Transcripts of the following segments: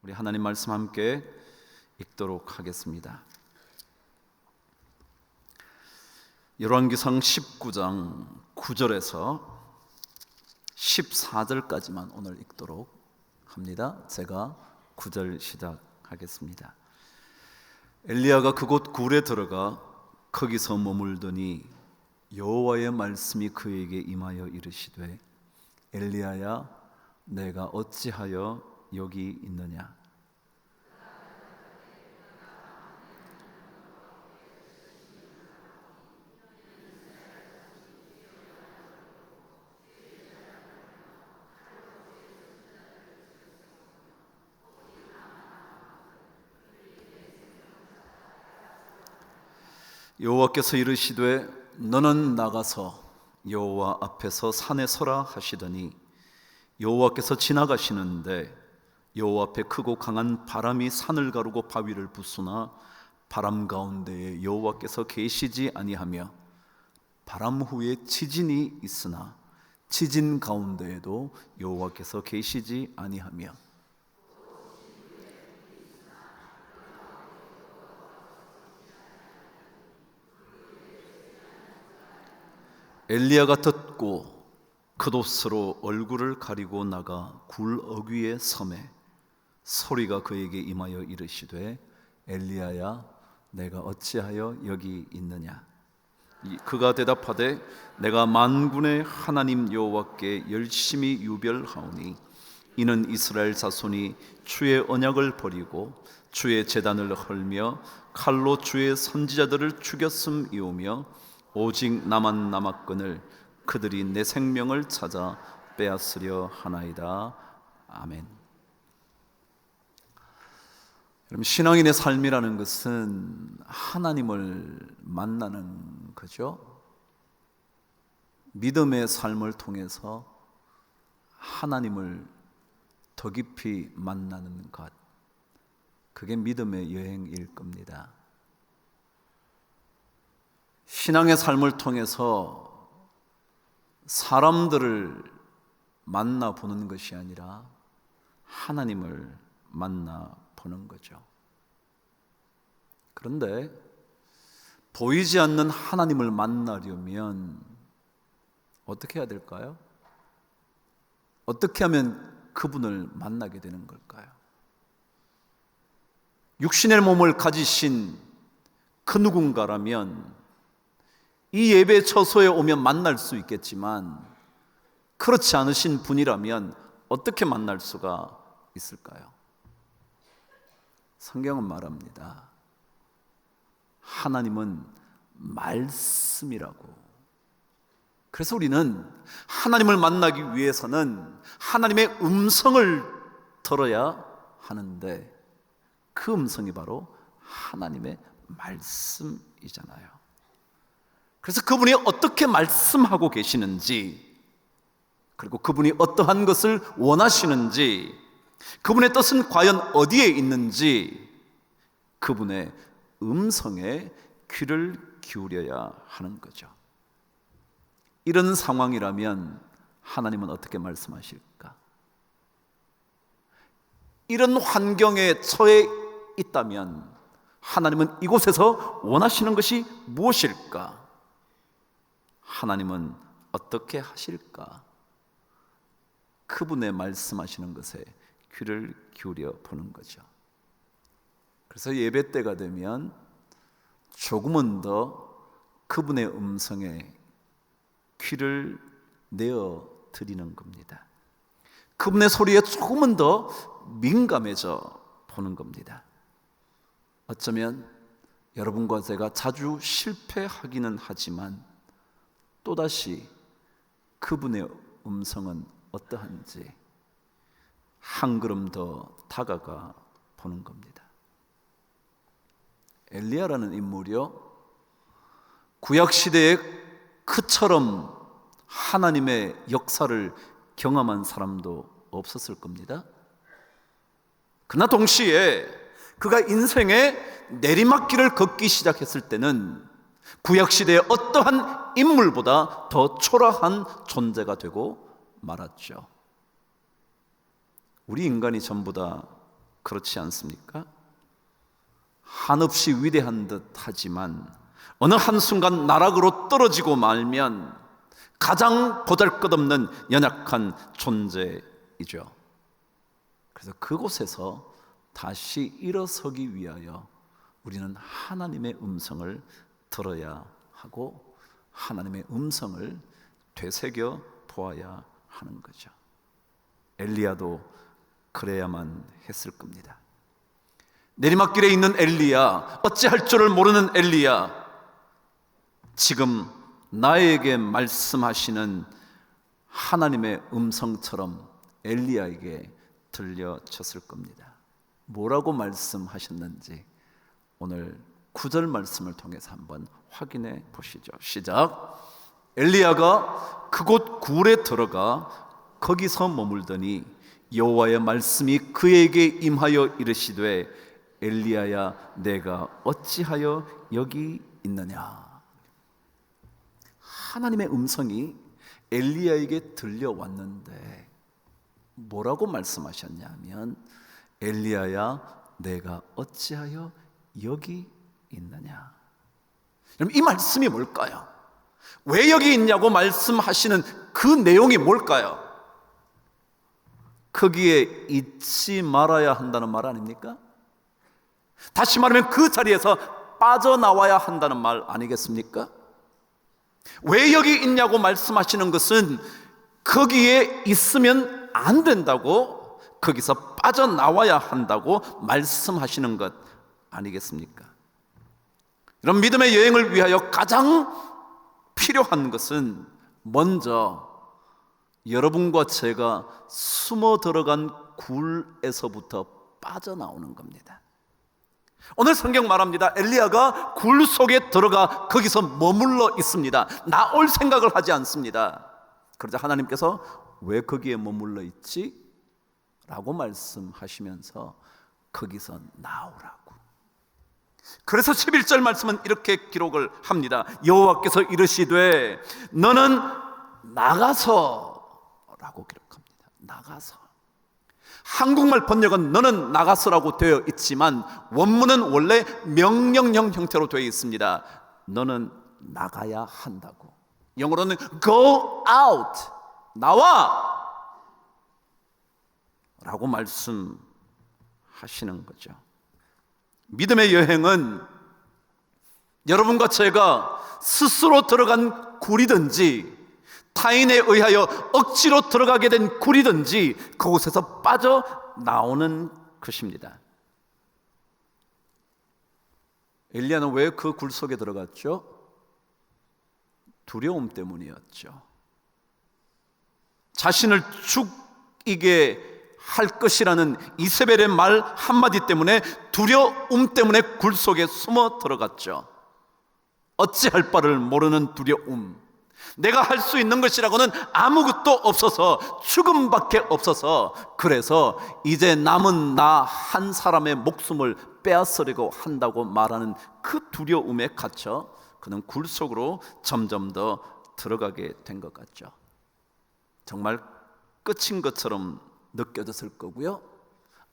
우리 하나님 말씀 함께 읽도록 하겠습니다. 열왕기상 19장 9절에서 14절까지만 오늘 읽도록 합니다. 제가 9절 시작하겠습니다. 엘리야가 그곳 굴에 들어가 거기서 머물더니 여호와의 말씀이 그에게 임하여 이르시되 엘리야야 내가 어찌하여 여기 있느냐. 여호와께서 이르시되 너는 나가서 여호와 앞에서 산에 서라 하시더니 여호와께서 지나가시는데 여호와 앞에 크고 강한 바람이 산을 가르고 바위를 부수나 바람 가운데에 여호와께서 계시지 아니하며 바람 후에 지진이 있으나 지진 가운데에도 여호와께서 계시지 아니하며 엘리야가 듣고 겉옷으로 얼굴을 가리고 나가 굴 어귀에 서매 소리가 그에게 임하여 이르시되 엘리야야 내가 어찌하여 여기 있느냐. 그가 대답하되 내가 만군의 하나님 여호와께 열심히 유별하오니 이는 이스라엘 자손이 주의 언약을 버리고 주의 제단을 헐며 칼로 주의 선지자들을 죽였음이오며 오직 나만 남았거늘 그들이 내 생명을 찾아 빼앗으려 하나이다. 아멘. 여러분, 신앙인의 삶이라는 것은 하나님을 만나는 거죠. 믿음의 삶을 통해서 하나님을 더 깊이 만나는 것, 그게 믿음의 여행일 겁니다. 신앙의 삶을 통해서 사람들을 만나보는 것이 아니라 하나님을 만나보는 거죠. 그런데 보이지 않는 하나님을 만나려면 어떻게 해야 될까요? 어떻게 하면 그분을 만나게 되는 걸까요? 육신의 몸을 가지신 그 누군가라면 이 예배 처소에 오면 만날 수 있겠지만 그렇지 않으신 분이라면 어떻게 만날 수가 있을까요? 성경은 말합니다. 하나님은 말씀이라고. 그래서 우리는 하나님을 만나기 위해서는 하나님의 음성을 들어야 하는데 그 음성이 바로 하나님의 말씀이잖아요. 그래서 그분이 어떻게 말씀하고 계시는지, 그리고 그분이 어떠한 것을 원하시는지, 그분의 뜻은 과연 어디에 있는지 그분의 음성에 귀를 기울여야 하는 거죠. 이런 상황이라면 하나님은 어떻게 말씀하실까? 이런 환경에 처해 있다면 하나님은 이곳에서 원하시는 것이 무엇일까? 하나님은 어떻게 하실까? 그분의 말씀하시는 것에 귀를 기울여 보는 거죠. 그래서 예배 때가 되면 조금은 더 그분의 음성에 귀를 내어 드리는 겁니다. 그분의 소리에 조금은 더 민감해져 보는 겁니다. 어쩌면 여러분과 제가 자주 실패하기는 하지만 또다시 그분의 음성은 어떠한지 한 걸음 더 다가가 보는 겁니다. 엘리야라는 인물이요, 구약시대에 그처럼 하나님의 역사를 경험한 사람도 없었을 겁니다. 그러나 동시에 그가 인생의 내리막길을 걷기 시작했을 때는 구약시대의 어떠한 인물보다 더 초라한 존재가 되고 말았죠. 우리 인간이 전부 다 그렇지 않습니까? 한없이 위대한 듯 하지만 어느 한순간 나락으로 떨어지고 말면 가장 보잘것없는 연약한 존재이죠. 그래서 그곳에서 다시 일어서기 위하여 우리는 하나님의 음성을 들어야 하고 하나님의 음성을 되새겨 보아야 하는 거죠. 엘리야도 그래야만 했을 겁니다. 내리막길에 있는 엘리야, 어찌할 줄을 모르는 엘리야, 지금 나에게 말씀하시는 하나님의 음성처럼 엘리야에게 들려졌을 겁니다. 뭐라고 말씀하셨는지 오늘 9절 말씀을 통해서 한번 확인해 보시죠. 시작. 엘리야가 그곳 굴에 들어가 거기서 머물더니 여호와의 말씀이 그에게 임하여 이르시되 엘리야야 내가 어찌하여 여기 있느냐. 하나님의 음성이 엘리야에게 들려왔는데 뭐라고 말씀하셨냐면 엘리야야 내가 어찌하여 여기 있느냐. 그럼 이 말씀이 뭘까요? 왜 여기 있냐고 말씀하시는 그 내용이 뭘까요? 거기에 있지 말아야 한다는 말 아닙니까? 다시 말하면 그 자리에서 빠져나와야 한다는 말 아니겠습니까? 왜 여기 있냐고 말씀하시는 것은 거기에 있으면 안 된다고, 거기서 빠져나와야 한다고 말씀하시는 것 아니겠습니까? 이런 믿음의 여행을 위하여 가장 필요한 것은 먼저 여러분과 제가 숨어 들어간 굴에서부터 빠져나오는 겁니다. 오늘 성경 말합니다. 엘리야가 굴 속에 들어가 거기서 머물러 있습니다. 나올 생각을 하지 않습니다. 그러자 하나님께서 왜 거기에 머물러 있지? 라고 말씀하시면서 거기서 나오라고. 그래서 11절 말씀은 이렇게 기록을 합니다. 여호와께서 이르시되 너는 나가서 라고 기록합니다. 나가서. 한국말 번역은 너는 나가서라고 되어 있지만 원문은 원래 명령형 형태로 되어 있습니다. 너는 나가야 한다고. 영어로는 go out, 나와 라고 말씀하시는 거죠. 믿음의 여행은 여러분과 제가 스스로 들어간 굴이든지 타인에 의하여 억지로 들어가게 된 굴이든지 그곳에서 빠져나오는 것입니다. 엘리야는 왜 그 굴 속에 들어갔죠? 두려움 때문이었죠. 자신을 죽이게 할 것이라는 이세벨의 말 한마디 때문에, 두려움 때문에 굴 속에 숨어 들어갔죠. 어찌할 바를 모르는 두려움. 내가 할 수 있는 것이라고는 아무것도 없어서, 죽음밖에 없어서, 그래서 이제 남은 나 한 사람의 목숨을 빼앗으려고 한다고 말하는 그 두려움에 갇혀 그는 굴 속으로 점점 더 들어가게 된 것 같죠. 정말 끝인 것처럼 느껴졌을 거고요,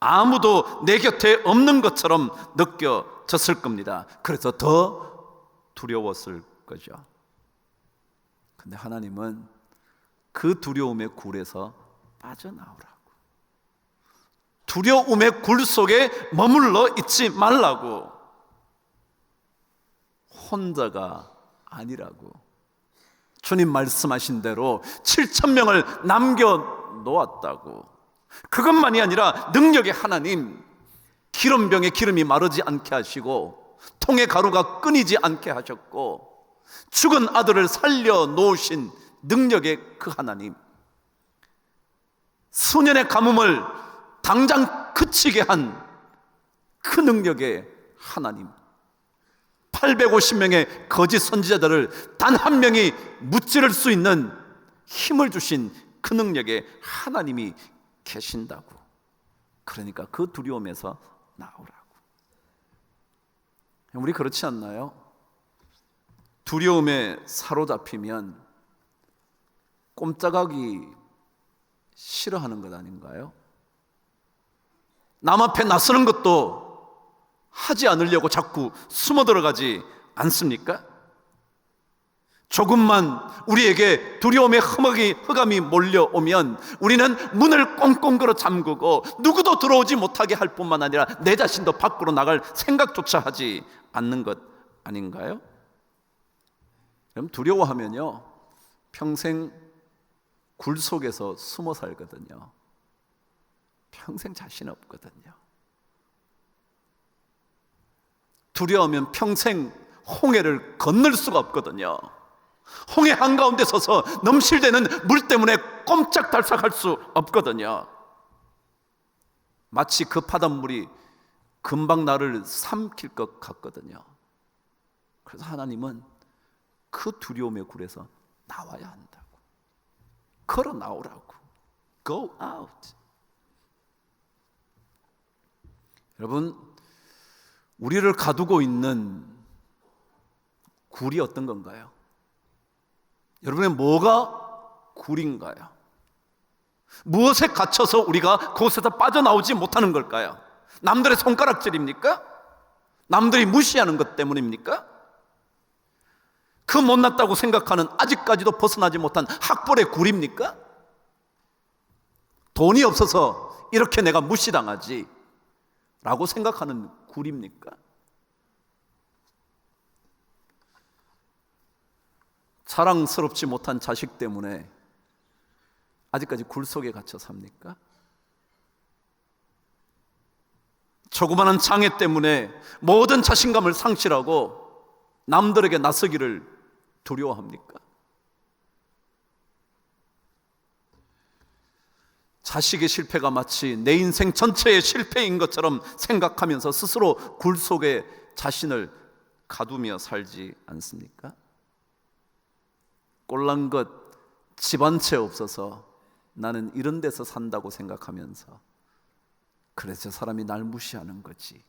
아무도 내 곁에 없는 것처럼 느껴졌을 겁니다. 그래서 더 두려웠을 거죠. 근데 하나님은 그 두려움의 굴에서 빠져나오라고, 두려움의 굴 속에 머물러 있지 말라고, 혼자가 아니라고. 주님 말씀하신 대로 7,000명을 남겨놓았다고. 그것만이 아니라 능력의 하나님, 기름병에 기름이 마르지 않게 하시고 통에 가루가 끊이지 않게 하셨고 죽은 아들을 살려놓으신 능력의 그 하나님, 수년의 가뭄을 당장 그치게 한 그 능력의 하나님, 850명의 거짓 선지자들을 단 한 명이 무찌를 수 있는 힘을 주신 그 능력의 하나님이 계신다고. 그러니까 그 두려움에서 나오라고. 우리 그렇지 않나요? 두려움에 사로잡히면 꼼짝하기 싫어하는 것 아닌가요? 남 앞에 나서는 것도 하지 않으려고 자꾸 숨어 들어가지 않습니까? 조금만 우리에게 두려움의 흑암이 몰려오면 우리는 문을 꽁꽁 걸어 잠그고 누구도 들어오지 못하게 할 뿐만 아니라 내 자신도 밖으로 나갈 생각조차 하지 않는 것 아닌가요? 그럼 두려워하면요, 평생 굴 속에서 숨어 살거든요. 평생 자신 없거든요. 두려워하면 평생 홍해를 건널 수가 없거든요. 홍해 한가운데 서서 넘실대는 물 때문에 꼼짝달싹할 수 없거든요. 마치 그 바닷물이 금방 나를 삼킬 것 같거든요. 그래서 하나님은 그 두려움의 굴에서 나와야 한다고, 걸어 나오라고, go out. 여러분, 우리를 가두고 있는 굴이 어떤 건가요? 여러분의 뭐가 굴인가요? 무엇에 갇혀서 우리가 그곳에서 빠져나오지 못하는 걸까요? 남들의 손가락질입니까? 남들이 무시하는 것 때문입니까? 그 못났다고 생각하는 아직까지도 벗어나지 못한 학벌의 굴입니까? 돈이 없어서 이렇게 내가 무시당하지 라고 생각하는 굴입니까? 자랑스럽지 못한 자식 때문에 아직까지 굴 속에 갇혀 삽니까? 조그마한 장애 때문에 모든 자신감을 상실하고 남들에게 나서기를 두려워합니까? 자식의 실패가 마치 내 인생 전체의 실패인 것처럼 생각하면서 스스로 굴 속에 자신을 가두며 살지 않습니까? 꼴난 것 집 한 채 없어서 나는 이런 데서 산다고 생각하면서, 그래서 저 사람이 날 무시하는 거지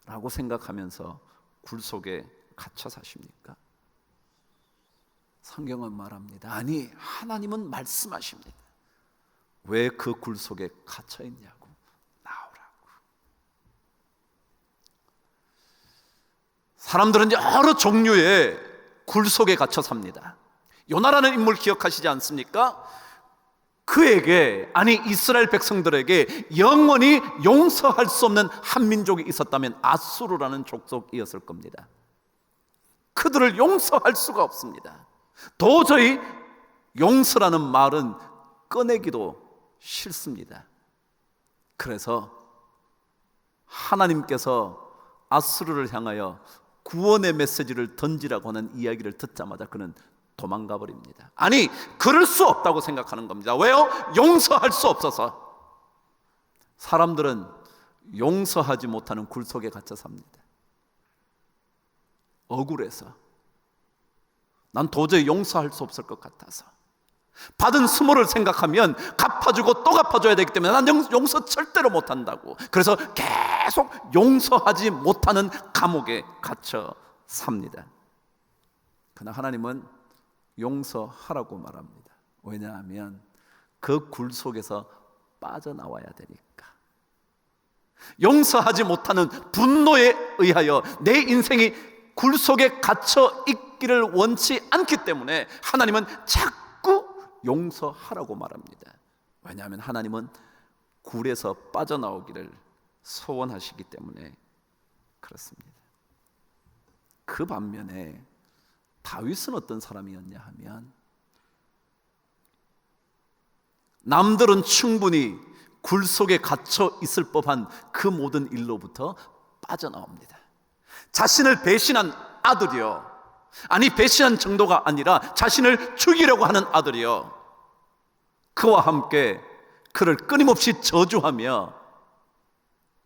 라고 생각하면서 굴 속에 갇혀 사십니까? 성경은 말합니다. 아니, 하나님은 말씀하십니다. 왜 그 굴 속에 갇혀 있냐고, 나오라고. 사람들은 여러 종류의 굴 속에 갇혀 삽니다. 요나라는 인물 기억하시지 않습니까? 그에게, 아니 이스라엘 백성들에게 영원히 용서할 수 없는 한 민족이 있었다면 아수르라는 족속이었을 겁니다. 그들을 용서할 수가 없습니다. 도저히 용서라는 말은 꺼내기도 싫습니다. 그래서 하나님께서 아수르를 향하여 구원의 메시지를 던지라고 하는 이야기를 듣자마자 그는 도망가 버립니다. 아니, 그럴 수 없다고 생각하는 겁니다. 왜요? 용서할 수 없어서. 사람들은 용서하지 못하는 굴 속에 갇혀 삽니다. 억울해서, 난 도저히 용서할 수 없을 것 같아서, 받은 수모를 생각하면 갚아주고 또 갚아줘야 되기 때문에 난 용서 절대로 못한다고, 그래서 계속 용서하지 못하는 감옥에 갇혀 삽니다. 그러나 하나님은 용서하라고 말합니다. 왜냐하면 그 굴 속에서 빠져나와야 되니까. 용서하지 못하는 분노에 의하여 내 인생이 굴 속에 갇혀 있기를 원치 않기 때문에 하나님은 자꾸 용서하라고 말합니다. 왜냐하면 하나님은 굴에서 빠져나오기를 소원하시기 때문에 그렇습니다. 그 반면에 다윗은 어떤 사람이었냐 하면, 남들은 충분히 굴 속에 갇혀 있을 법한 그 모든 일로부터 빠져나옵니다. 자신을 배신한 아들이요, 아니 배신한 정도가 아니라 자신을 죽이려고 하는 아들이요, 그와 함께 그를 끊임없이 저주하며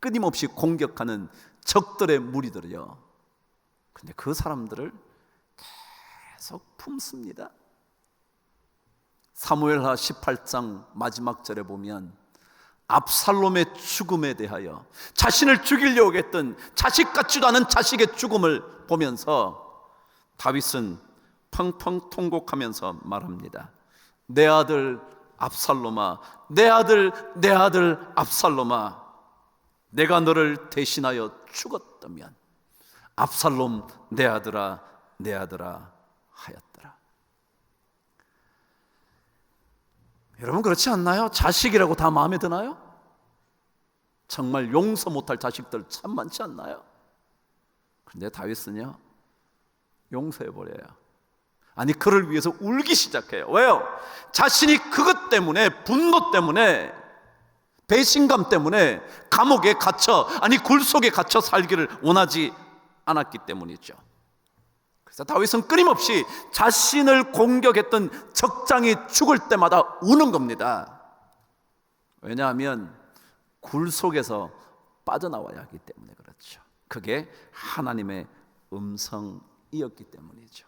끊임없이 공격하는 적들의 무리들이요, 근데 그 사람들을 계속 품습니다. 사무엘하 18장 마지막 절에 보면 압살롬의 죽음에 대하여 자신을 죽이려고 했던 자식 같지도 않은 자식의 죽음을 보면서 다윗은 펑펑 통곡하면서 말합니다. 내 아들 압살롬아, 내 아들, 내 아들 압살롬아, 내가 너를 대신하여 죽었다면 압살롬 내 아들아, 내 아들아 하였더라. 여러분 그렇지 않나요? 자식이라고 다 마음에 드나요? 정말 용서 못할 자식들 참 많지 않나요? 그런데 다윗은요, 용서해버려요. 아니, 그를 위해서 울기 시작해요. 왜요? 자신이 그것 때문에, 분노 때문에, 배신감 때문에 감옥에 갇혀, 아니 굴 속에 갇혀 살기를 원하지 않았기 때문이죠. 그래서 다윗은 끊임없이 자신을 공격했던 적장이 죽을 때마다 우는 겁니다. 왜냐하면 굴 속에서 빠져나와야 하기 때문에 그렇죠. 그게 하나님의 음성이었기 때문이죠.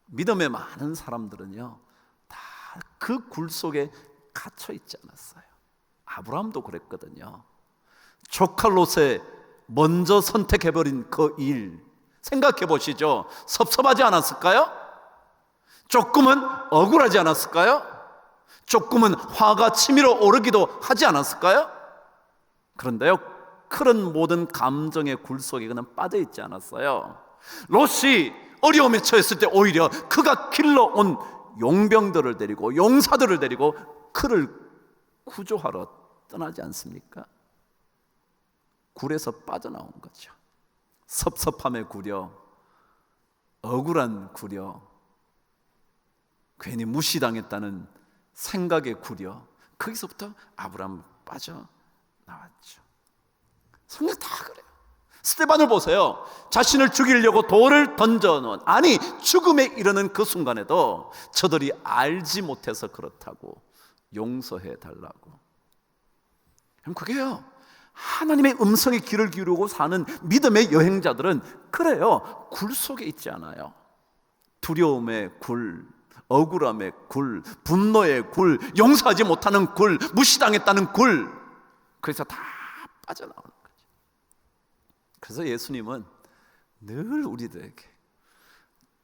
믿음의 많은 사람들은요, 다 그 굴 속에 갇혀 있지 않았어요. 아브라함도 그랬거든요. 조카 롯에 먼저 선택해버린 그 일 생각해 보시죠. 섭섭하지 않았을까요? 조금은 억울하지 않았을까요? 조금은 화가 치밀어 오르기도 하지 않았을까요? 그런데요, 그런 모든 감정의 굴 속에 그는 빠져 있지 않았어요. 롯이 어려움에 처했을 때 오히려 그가 길러온 용병들을 데리고, 용사들을 데리고 그를 구조하러 떠나지 않습니까? 굴에서 빠져나온 거죠. 섭섭함에 구려, 억울한 구려, 괜히 무시당했다는 생각에 구려, 거기서부터 아브라함 빠져나왔죠. 성경 다 그래요. 스데반을 보세요. 자신을 죽이려고 돌을 던져놓은, 아니 죽음에 이르는 그 순간에도 저들이 알지 못해서 그렇다고 용서해 달라고. 그게요, 하나님의 음성에 귀를 기울이고 사는 믿음의 여행자들은 그래요. 굴 속에 있지 않아요. 두려움의 굴, 억울함의 굴, 분노의 굴, 용서하지 못하는 굴, 무시당했다는 굴, 그래서 다 빠져나오는 거죠. 그래서 예수님은 늘 우리들에게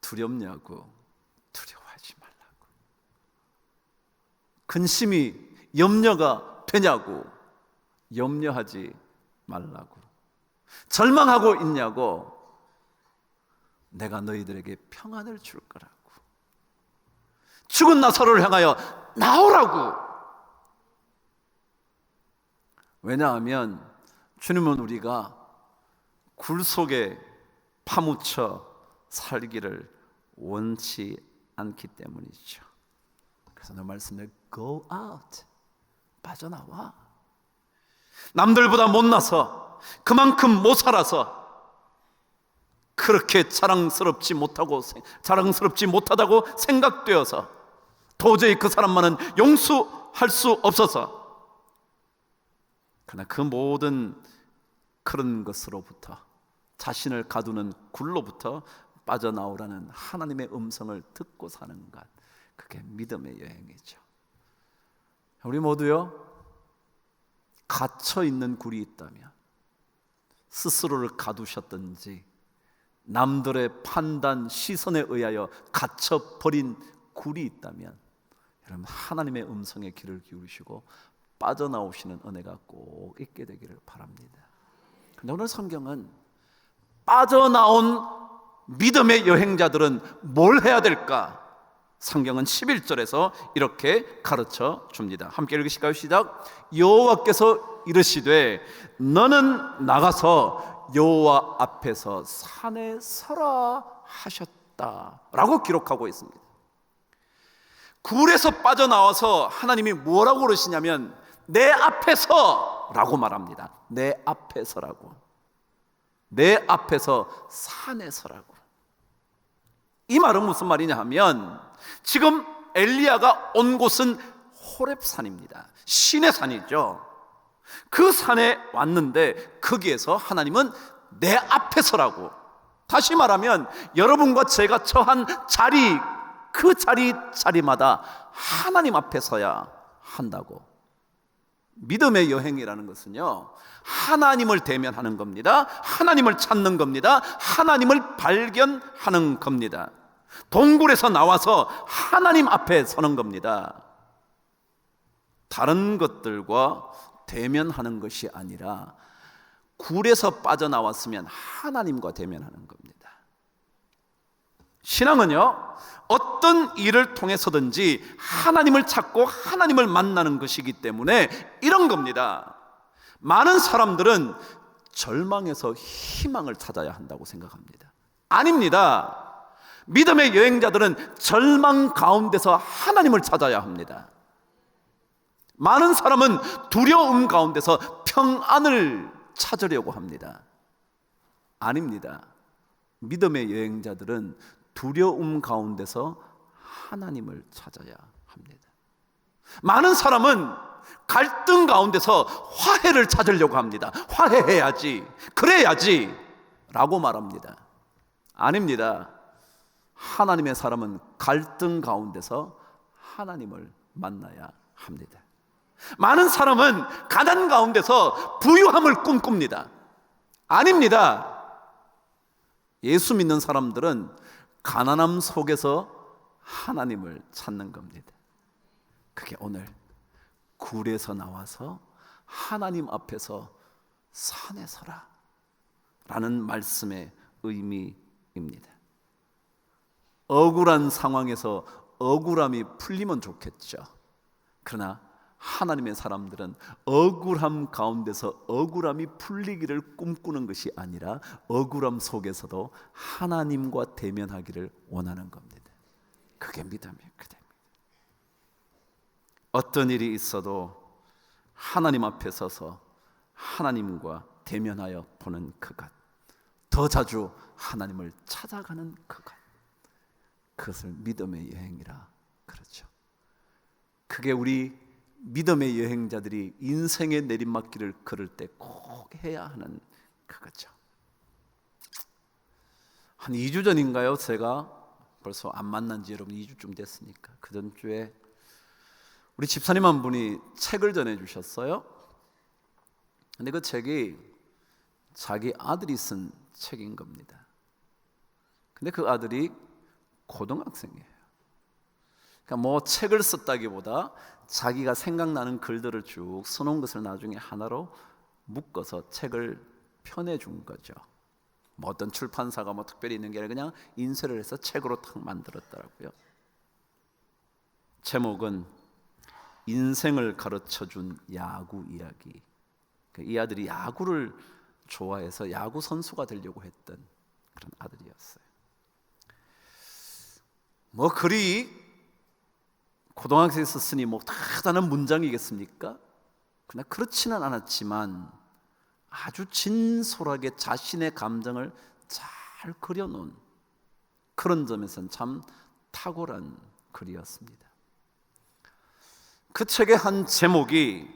두렵냐고, 두려워하지 말라고, 근심이 염려가 되냐고, 염려하지 말라고, 절망하고 있냐고, 내가 너희들에게 평안을 줄 거라고, 죽은 나사로를 향하여 나오라고. 왜냐하면 주님은 우리가 굴 속에 파묻혀 살기를 원치 않기 때문이죠. 그래서 너 말씀에 go out, 빠져나와. 남들보다 못나서, 그만큼 못 살아서 그렇게 자랑스럽지 못하다고 생각되어서 도저히 그 사람만은 용서할 수 없어서, 그러나 그 모든 그런 것으로부터, 자신을 가두는 굴로부터 빠져나오라는 하나님의 음성을 듣고 사는 것, 그게 믿음의 여행이죠. 우리 모두요, 갇혀있는 굴이 있다면, 스스로를 가두셨든지 남들의 판단, 시선에 의하여 갇혀버린 굴이 있다면, 여러분 하나님의 음성에 귀를 기울이시고 빠져나오시는 은혜가 꼭 있게 되기를 바랍니다. 근데 오늘 성경은 빠져나온 믿음의 여행자들은 뭘 해야 될까? 성경은 11절에서 이렇게 가르쳐 줍니다. 함께 읽으실까요? 시작. 여호와께서 이르시되 너는 나가서 여호와 앞에서 산에 서라 하셨다 라고 기록하고 있습니다. 굴에서 빠져나와서 하나님이 뭐라고 그러시냐면 내 앞에서 라고 말합니다. 내 앞에서라고, 내 앞에서 산에 서라고. 이 말은 무슨 말이냐 하면, 지금 엘리야가 온 곳은 호렙산입니다. 신의 산이죠. 그 산에 왔는데 거기에서 하나님은 내 앞에서라고, 다시 말하면 여러분과 제가 처한 자리, 그 자리마다 하나님 앞에 서야 한다고 믿음의 여행이라는 것은요, 하나님을 대면하는 겁니다. 하나님을 찾는 겁니다. 하나님을 발견하는 겁니다. 동굴에서 나와서 하나님 앞에 서는 겁니다. 다른 것들과 대면하는 것이 아니라 굴에서 빠져나왔으면 하나님과 대면하는 겁니다. 신앙은요, 어떤 일을 통해서든지 하나님을 찾고 하나님을 만나는 것이기 때문에 이런 겁니다. 많은 사람들은 절망에서 희망을 찾아야 한다고 생각합니다. 아닙니다. 믿음의 여행자들은 절망 가운데서 하나님을 찾아야 합니다. 많은 사람은 두려움 가운데서 평안을 찾으려고 합니다. 아닙니다. 믿음의 여행자들은 두려움 가운데서 하나님을 찾아야 합니다. 많은 사람은 갈등 가운데서 화해를 찾으려고 합니다. 화해해야지, 그래야지 라고 말합니다. 아닙니다. 하나님의 사람은 갈등 가운데서 하나님을 만나야 합니다. 많은 사람은 가난 가운데서 부유함을 꿈꿉니다. 아닙니다. 예수 믿는 사람들은 가난함 속에서 하나님을 찾는 겁니다. 그게 오늘 굴에서 나와서 하나님 앞에서 산에 서라 라는 말씀의 의미입니다. 억울한 상황에서 억울함이 풀리면 좋겠죠. 그러나 하나님의 사람들은 억울함 가운데서 억울함이 풀리기를 꿈꾸는 것이 아니라 억울함 속에서도 하나님과 대면하기를 원하는 겁니다. 그게 믿음이에요. 어떤 일이 있어도 하나님 앞에 서서 하나님과 대면하여 보는 그것, 더 자주 하나님을 찾아가는 그것, 그것을 믿음의 여행이라 그렇죠. 그게 우리 믿음의 여행자들이 인생의 내리막길을 걸을 때 꼭 해야 하는 그거죠. 한 2주 전인가요? 제가 벌써 안 만난 지 여러분 2주쯤 됐으니까 그 전주에 우리 집사님 한 분이 책을 전해주셨어요. 근데 그 책이 자기 아들이 쓴 책인 겁니다. 근데 그 아들이 고등학생이에요. 그러니까 뭐 책을 썼다기보다 자기가 생각나는 글들을 쭉 써놓은 것을 나중에 하나로 묶어서 책을 펴내준 거죠. 뭐 어떤 출판사가 뭐 특별히 있는 게 아니라 그냥 인쇄를 해서 책으로 탁 만들었더라고요. 제목은 인생을 가르쳐준 야구 이야기. 이 아들이 야구를 좋아해서 야구 선수가 되려고 했던 그런 아들이었어요. 뭐 글이 고등학생에 썼으니 뭐 대단한 문장이겠습니까? 그러나 그렇지는 않았지만 아주 진솔하게 자신의 감정을 잘 그려놓은 그런 점에서는 참 탁월한 글이었습니다. 그 책의 한 제목이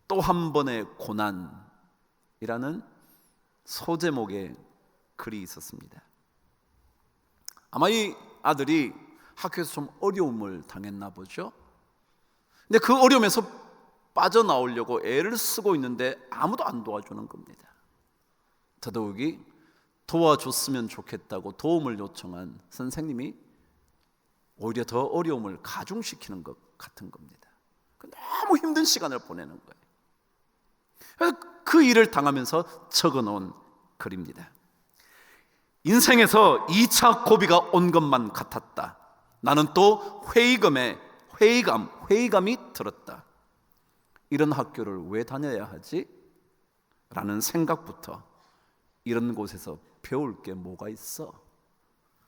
또 한 번의 고난이라는 소제목의 글이 있었습니다. 아마 이 아들이 학교에서 좀 어려움을 당했나 보죠. 근데 그 어려움에서 빠져나오려고 애를 쓰고 있는데 아무도 안 도와주는 겁니다. 더더욱이 도와줬으면 좋겠다고 도움을 요청한 선생님이 오히려 더 어려움을 가중시키는 것 같은 겁니다. 너무 힘든 시간을 보내는 거예요. 그 일을 당하면서 적어놓은 글입니다. 인생에서 2차 고비가 온 것만 같았다. 나는 또 회의감이 들었다. 이런 학교를 왜 다녀야 하지? 라는 생각부터 이런 곳에서 배울 게 뭐가 있어?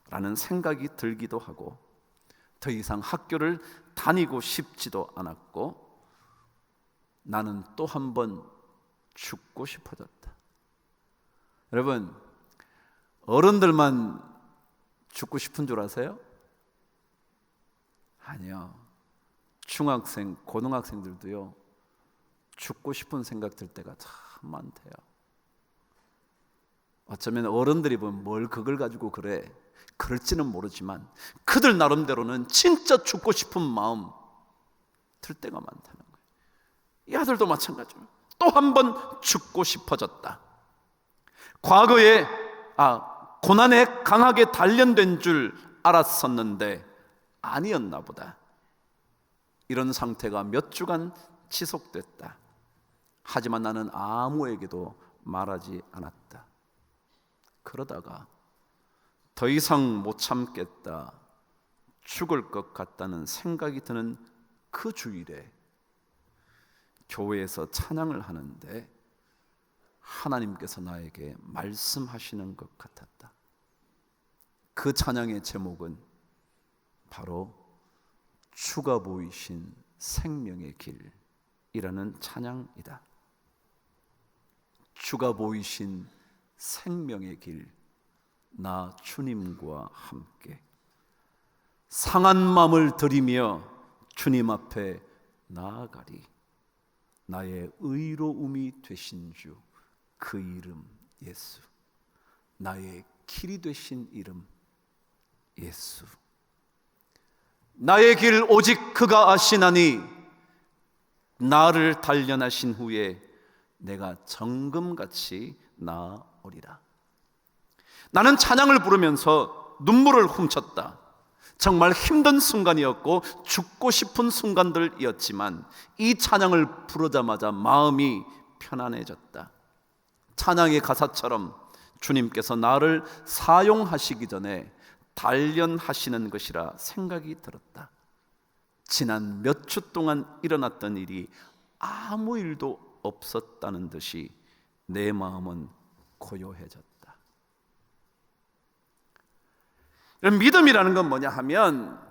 라는 생각이 들기도 하고 더 이상 학교를 다니고 싶지도 않았고 나는 또 한 번 죽고 싶어졌다. 여러분, 어른들만 죽고 싶은 줄 아세요? 아니요. 중학생, 고등학생들도요 죽고 싶은 생각 들 때가 참 많대요. 어쩌면 어른들이 보면 뭘 그걸 가지고 그래 그럴지는 모르지만 그들 나름대로는 진짜 죽고 싶은 마음 들 때가 많다는 거예요. 이 아들도 마찬가지로 또 한 번 죽고 싶어졌다. 과거에 고난에 강하게 단련된 줄 알았었는데 아니었나 보다. 이런 상태가 몇 주간 지속됐다. 하지만 나는 아무에게도 말하지 않았다. 그러다가 더 이상 못 참겠다, 죽을 것 같다는 생각이 드는 그 주일에 교회에서 찬양을 하는데 하나님께서 나에게 말씀하시는 것 같았다. 그 찬양의 제목은 바로 주가 보이신 생명의 길이라는 찬양이다. 주가 보이신 생명의 길, 나 주님과 함께 상한 마음을 들이며 주님 앞에 나아가리. 나의 의로움이 되신 주, 그 이름 예수. 나의 길이 되신 이름 예수. 나의 길 오직 그가 아시나니 나를 단련하신 후에 내가 정금같이 나아오리라. 나는 찬양을 부르면서 눈물을 훔쳤다. 정말 힘든 순간이었고 죽고 싶은 순간들이었지만 이 찬양을 부르자마자 마음이 편안해졌다. 찬양의 가사처럼 주님께서 나를 사용하시기 전에 단련하시는 것이라 생각이 들었다. 지난 몇 주 동안 일어났던 일이 아무 일도 없었다는 듯이 내 마음은 고요해졌다. 믿음이라는 건 뭐냐 하면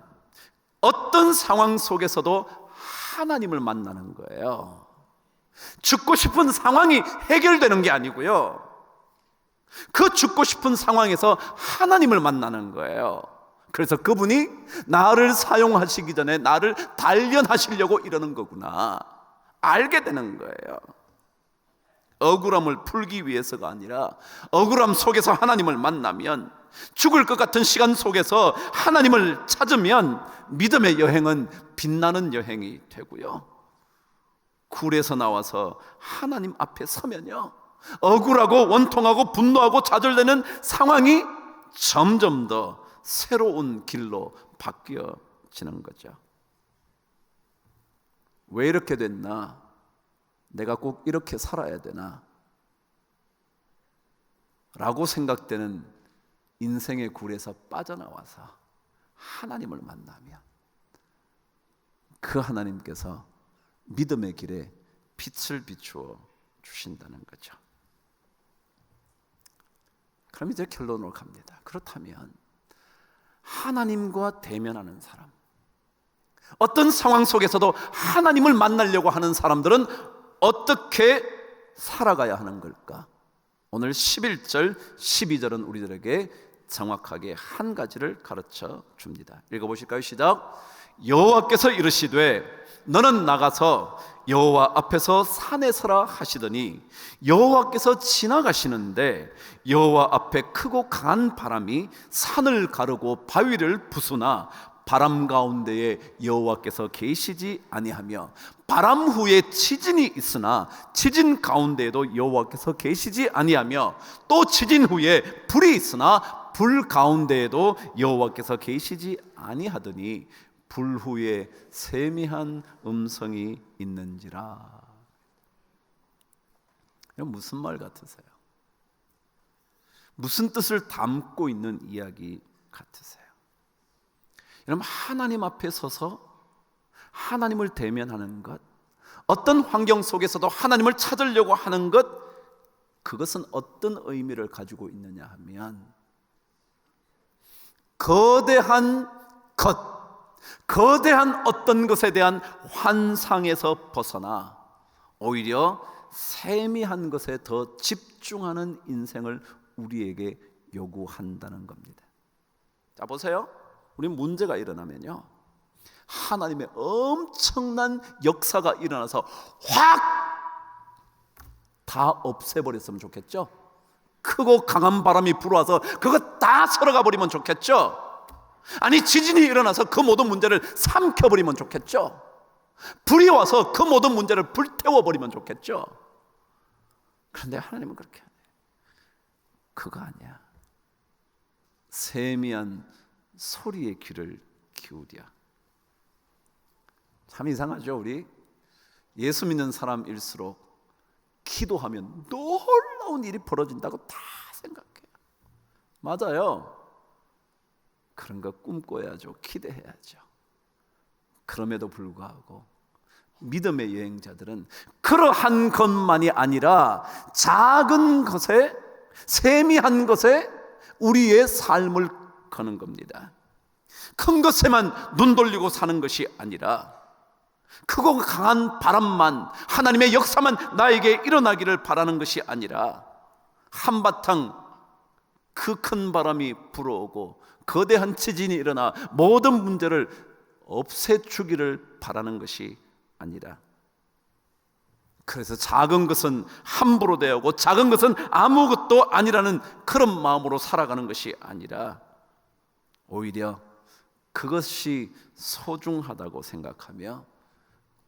어떤 상황 속에서도 하나님을 만나는 거예요. 죽고 싶은 상황이 해결되는 게 아니고요, 그 죽고 싶은 상황에서 하나님을 만나는 거예요. 그래서 그분이 나를 사용하시기 전에 나를 단련하시려고 이러는 거구나 알게 되는 거예요. 억울함을 풀기 위해서가 아니라 억울함 속에서 하나님을 만나면, 죽을 것 같은 시간 속에서 하나님을 찾으면 믿음의 여행은 빛나는 여행이 되고요, 굴에서 나와서 하나님 앞에 서면요, 억울하고 원통하고 분노하고 좌절되는 상황이 점점 더 새로운 길로 바뀌어지는 거죠. 왜 이렇게 됐나? 내가 꼭 이렇게 살아야 되나? 라고 생각되는 인생의 굴에서 빠져나와서 하나님을 만나면 그 하나님께서 믿음의 길에 빛을 비추어 주신다는 거죠. 그럼 이제 결론으로 갑니다. 그렇다면 하나님과 대면하는 사람, 어떤 상황 속에서도 하나님을 만나려고 하는 사람들은 어떻게 살아가야 하는 걸까? 오늘 11절, 12절은 우리들에게 정확하게 한 가지를 가르쳐 줍니다. 읽어보실까요? 시작. 여호와께서 이르시되 너는 나가서 여호와 앞에서 산에 서라 하시더니 여호와께서 지나가시는데 여호와 앞에 크고 강한 바람이 산을 가르고 바위를 부수나 바람 가운데에 여호와께서 계시지 아니하며 바람 후에 지진이 있으나 지진 가운데에도 여호와께서 계시지 아니하며 또 지진 후에 불이 있으나 불 가운데에도 여호와께서 계시지 아니하더니 불 후에 세미한 음성이 있는지라. 이건 무슨 말 같으세요? 무슨 뜻을 담고 있는 이야기 같으세요? 여러분, 하나님 앞에 서서 하나님을 대면하는 것, 어떤 환경 속에서도 하나님을 찾으려고 하는 것, 그것은 어떤 의미를 가지고 있느냐 하면 거대한 것, 거대한 어떤 것에 대한 환상에서 벗어나 오히려 세미한 것에 더 집중하는 인생을 우리에게 요구한다는 겁니다. 자, 보세요. 우리 문제가 일어나면요, 하나님의 엄청난 역사가 일어나서 확 다 없애버렸으면 좋겠죠. 크고 강한 바람이 불어와서 그거 다 쓸어가 버리면 좋겠죠. 아니, 지진이 일어나서 그 모든 문제를 삼켜버리면 좋겠죠. 불이 와서 그 모든 문제를 불태워버리면 좋겠죠. 그런데 하나님은 그렇게 안 해요. 그거 아니야. 세미한 소리에 귀를 기울여. 참 이상하죠. 우리 예수 믿는 사람일수록 기도하면 놀라운 일이 벌어진다고 다 생각해요. 맞아요. 그런 거 꿈꿔야죠. 기대해야죠. 그럼에도 불구하고 믿음의 여행자들은 그러한 것만이 아니라 작은 것에, 세미한 것에 우리의 삶을 거는 겁니다. 큰 것에만 눈 돌리고 사는 것이 아니라 크고 강한 바람만, 하나님의 역사만 나에게 일어나기를 바라는 것이 아니라 한바탕 그 큰 바람이 불어오고 거대한 지진이 일어나 모든 문제를 없애주기를 바라는 것이 아니라, 그래서 작은 것은 함부로 대하고 작은 것은 아무것도 아니라는 그런 마음으로 살아가는 것이 아니라 오히려 그것이 소중하다고 생각하며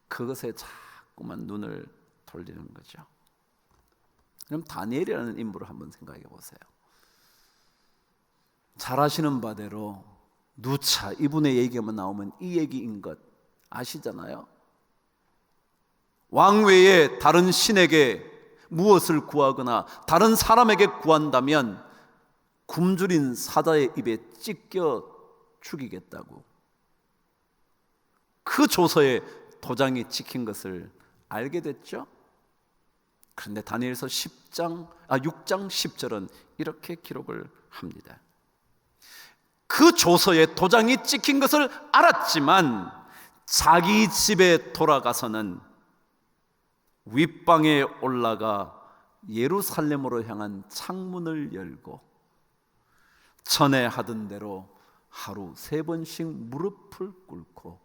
그것에 자꾸만 눈을 돌리는 거죠. 그럼 다니엘이라는 인물을 한번 생각해 보세요. 잘 아시는 바대로 누차 이분의 얘기만 나오면 이 얘기인 것 아시잖아요. 왕 외에 다른 신에게 무엇을 구하거나 다른 사람에게 구한다면 굶주린 사자의 입에 찢겨 죽이겠다고 그 조서에 도장이 찍힌 것을 알게 됐죠. 그런데 다니엘서 6장 10절은 이렇게 기록을 합니다. 그 조서에 도장이 찍힌 것을 알았지만 자기 집에 돌아가서는 윗방에 올라가 예루살렘으로 향한 창문을 열고 전에 하던 대로 하루 3번씩 무릎을 꿇고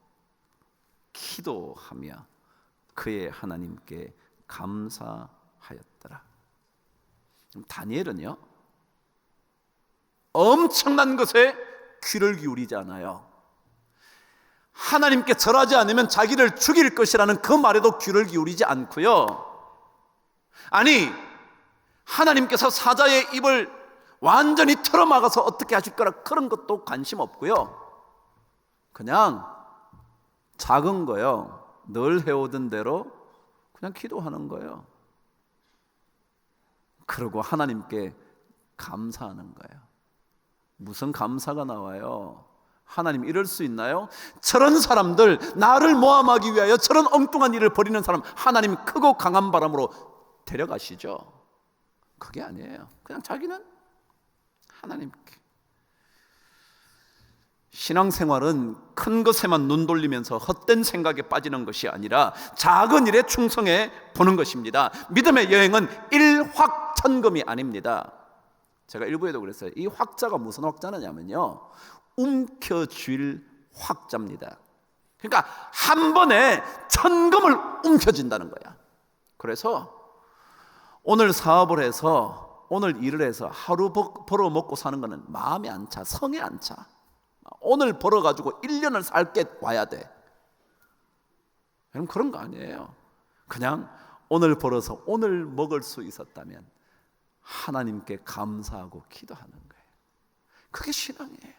기도하며 그의 하나님께 감사하였더라. 다니엘은요, 엄청난 것에 귀를 기울이지 않아요. 하나님께 절하지 않으면 자기를 죽일 것이라는 그 말에도 귀를 기울이지 않고요. 아니, 하나님께서 사자의 입을 완전히 틀어막아서 어떻게 하실 거라 그런 것도 관심 없고요. 그냥 작은 거요, 늘 해오던 대로 그냥 기도하는 거예요. 그리고 하나님께 감사하는 거예요. 무슨 감사가 나와요? 하나님 이럴 수 있나요? 저런 사람들, 나를 모함하기 위하여 저런 엉뚱한 일을 벌이는 사람 하나님 크고 강한 바람으로 데려가시죠. 그게 아니에요. 그냥 자기는 하나님께. 신앙생활은 큰 것에만 눈 돌리면서 헛된 생각에 빠지는 것이 아니라 작은 일에 충성해 보는 것입니다. 믿음의 여행은 일확천금이 아닙니다. 제가 일부에도 그랬어요. 이 확자가 무슨 확자냐면요, 움켜쥘 확자입니다. 그러니까 한 번에 천금을 움켜쥔다는 거야. 그래서 오늘 사업을 해서, 오늘 일을 해서 하루 벌어 먹고 사는 거는 마음에 안 차, 성에 안 차. 오늘 벌어가지고 1년을 살게 와야 돼. 그럼 그런 거 아니에요. 그냥 오늘 벌어서 오늘 먹을 수 있었다면 하나님께 감사하고 기도하는 거예요. 그게 신앙이에요.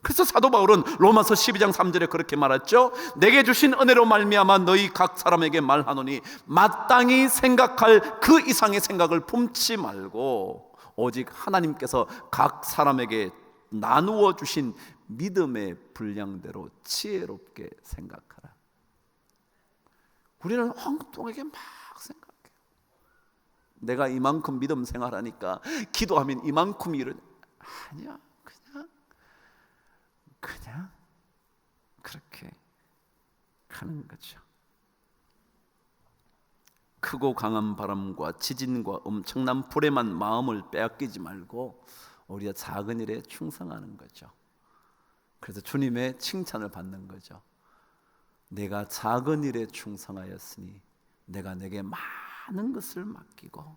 그래서 사도 바울은 로마서 12장 3절에 그렇게 말했죠. 내게 주신 은혜로 말미암아 너희 각 사람에게 말하노니 마땅히 생각할 그 이상의 생각을 품지 말고 오직 하나님께서 각 사람에게 나누어 주신 믿음의 분량대로 지혜롭게 생각하라. 우리는 엉뚱하게 막 생각해요. 내가 이만큼 믿음 생활하니까 기도하면 이만큼 일은 아니야. 그냥 그렇게 가는 거죠. 크고 강한 바람과 지진과 엄청난 불에만 마음을 빼앗기지 말고 우리가 작은 일에 충성하는 거죠. 그래서 주님의 칭찬을 받는 거죠. 내가 작은 일에 충성하였으니 내가 내게 많은 것을 맡기고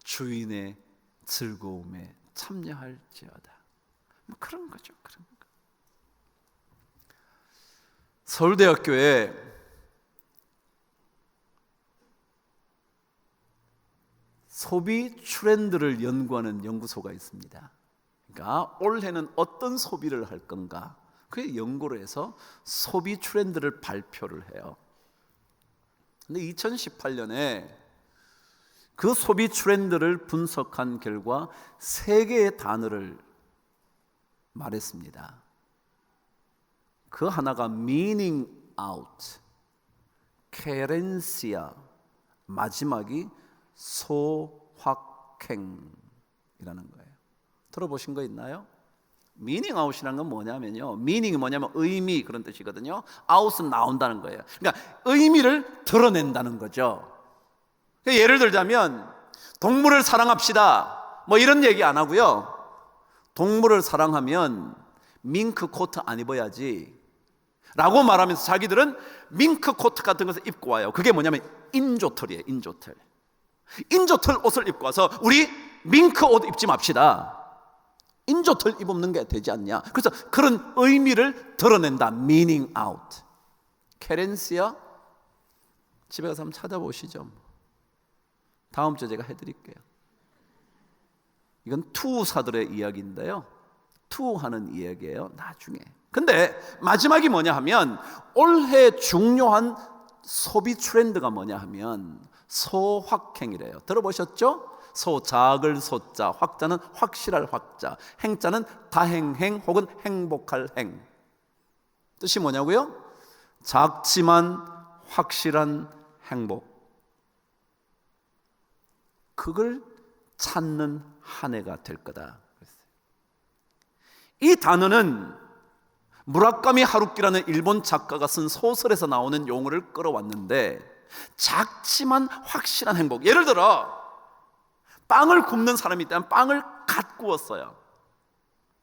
주인의 즐거움에 참여할지어다. 뭐 그런 거죠. 그런 거. 서울대학교에 소비 트렌드를 연구하는 연구소가 있습니다. 그러니까 올해는 어떤 소비를 할 건가, 그 연구를 해서 소비 트렌드를 발표를 해요. 근데 2018년에 그 소비 트렌드를 분석한 결과 3개의 단어를 말했습니다. 그 하나가 meaning out, 케렌시아, 마지막이 소확행이라는 거예요. 들어보신 거 있나요? meaning out이라는 건 뭐냐면요, meaning이 뭐냐면 의미, 그런 뜻이거든요. out은 나온다는 거예요. 그러니까 의미를 드러낸다는 거죠. 예를 들자면 동물을 사랑합시다, 뭐 이런 얘기 안 하고요, 동물을 사랑하면 밍크 코트 안 입어야지 라고 말하면서 자기들은 밍크 코트 같은 것을 입고 와요. 그게 뭐냐면 인조털이에요. 인조털 옷을 입고 와서 우리 밍크 옷 입지 맙시다, 인조털 입는 게 되지 않냐. 그래서 그런 의미를 드러낸다. meaning out. 케렌시아, 집에 가서 한번 찾아보시죠. 다음 주에 제가 해드릴게요. 이건 투사들의 이야기인데요, 투하는 이야기예요, 나중에. 근데 마지막이 뭐냐 하면, 올해 중요한 소비 트렌드가 뭐냐 하면 소확행이래요. 들어보셨죠? 소, 작을 소자, 확자는 확실할 확자, 행자는 다행행 혹은 행복할 행. 뜻이 뭐냐고요? 작지만 확실한 행복, 그걸 찾는 한 해가 될 거다. 이 단어는 무라카미 하루키라는 일본 작가가 쓴 소설에서 나오는 용어를 끌어왔는데, 작지만 확실한 행복. 예를 들어 빵을 굽는 사람이 있다면 빵을 갓 구웠어요.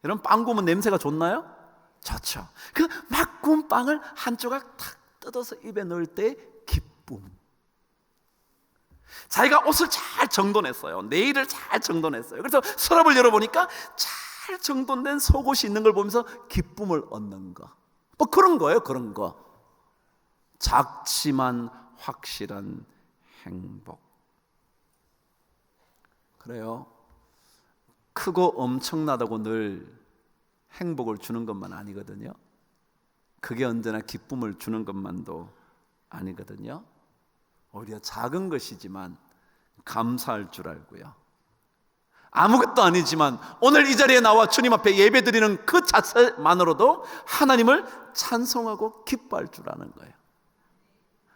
여러분, 빵 구우면 냄새가 좋나요? 좋죠. 그 막 구운 빵을 한 조각 탁 뜯어서 입에 넣을 때 기쁨. 자기가 옷을 잘 정돈했어요. 네일을 잘 정돈했어요. 그래서 서랍을 열어보니까 잘 정돈된 속옷이 있는 걸 보면서 기쁨을 얻는 거. 뭐 그런 거예요, 그런 거. 작지만 확실한 행복. 그래요. 크고 엄청나다고 늘 행복을 주는 것만 아니거든요. 그게 언제나 기쁨을 주는 것만도 아니거든요. 오히려 작은 것이지만 감사할 줄 알고요, 아무것도 아니지만 오늘 이 자리에 나와 주님 앞에 예배드리는 그 자체만으로도 하나님을 찬송하고 기뻐할 줄 아는 거예요.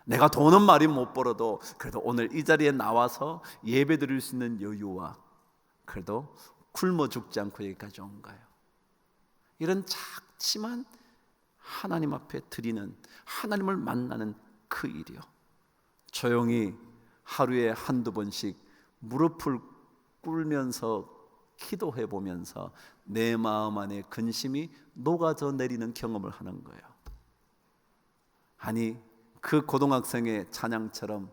내가 돈은 많이 못 벌어도 그래도 오늘 이 자리에 나와서 예배드릴 수 있는 여유와, 그래도 굶어 죽지 않고 여기까지 온 거예요. 이런 작지만 하나님 앞에 드리는, 하나님을 만나는 그 일이요, 조용히 하루에 한두 번씩 무릎을 꿇으면서 기도해 보면서 내 마음 안에 근심이 녹아져 내리는 경험을 하는 거예요. 아니, 그 고등학생의 찬양처럼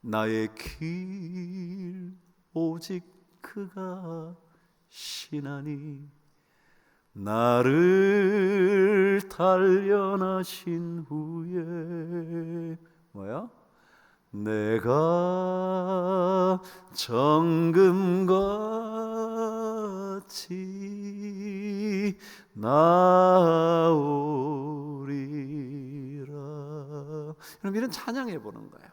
나의 길 오직 그가 시나니 나를 단련하신 후에 뭐야? 내가 정금같이 나오리라. 여러분, 이런 찬양해 보는 거예요.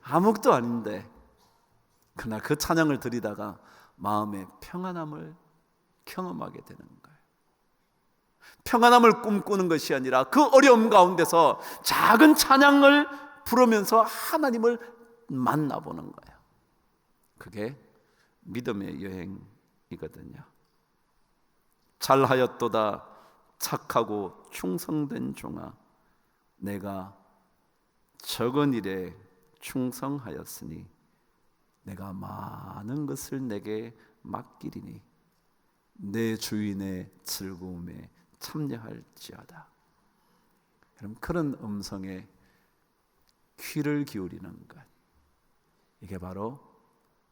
아무것도 아닌데 그러나 그 찬양을 드리다가 마음의 평안함을 경험하게 되는 거예요. 평안함을 꿈꾸는 것이 아니라 그 어려움 가운데서 작은 찬양을 부르면서 하나님을 만나보는 거예요. 그게 믿음의 여행이거든요. 잘하였도다 착하고 충성된 종아, 내가 적은 일에 충성하였으니 내가 많은 것을 내게 맡기리니 내 주인의 즐거움에 참여할지어다. 그럼 그런 음성에 귀를 기울이는 것, 이게 바로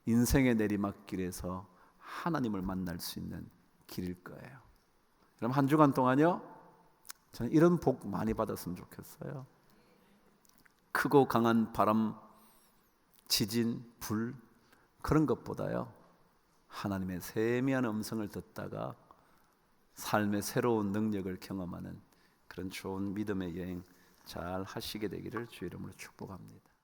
인생의 내리막길에서 하나님을 만날 수 있는 길일 거예요. 그럼 한 주간 동안요, 저는 이런 복 많이 받았으면 좋겠어요. 크고 강한 바람, 지진, 불 그런 것보다요, 하나님의 세미한 음성을 듣다가 삶의 새로운 능력을 경험하는 그런 좋은 믿음의 여행 잘 하시게 되기를 주 이름으로 축복합니다.